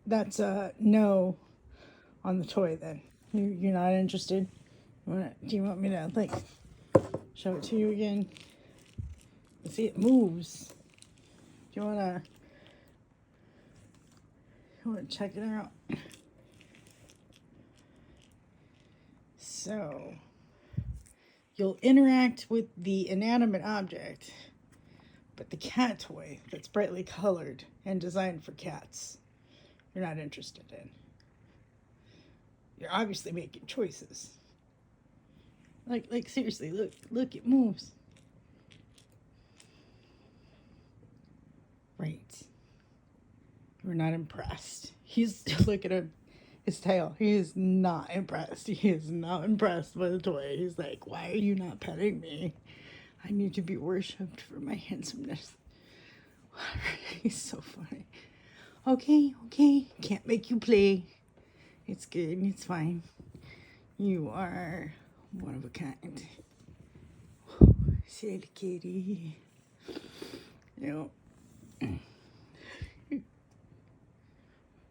that's a no on the toy then. You're not interested? Do you want me to, like, show it to you again? See, it moves. Do you want to check it out? So, you'll interact with the inanimate object, but the cat toy that's brightly colored and designed for cats, you're not interested in. You're obviously making choices. Like seriously, look, it moves. Right. We're not impressed. He's look at his tail. He is not impressed. He is not impressed by the toy. He's like, why are you not petting me? I need to be worshipped for my handsomeness. He's so funny. Okay. Can't make you play. It's good. It's fine. You are one of a kind. Silly kitty. Yep.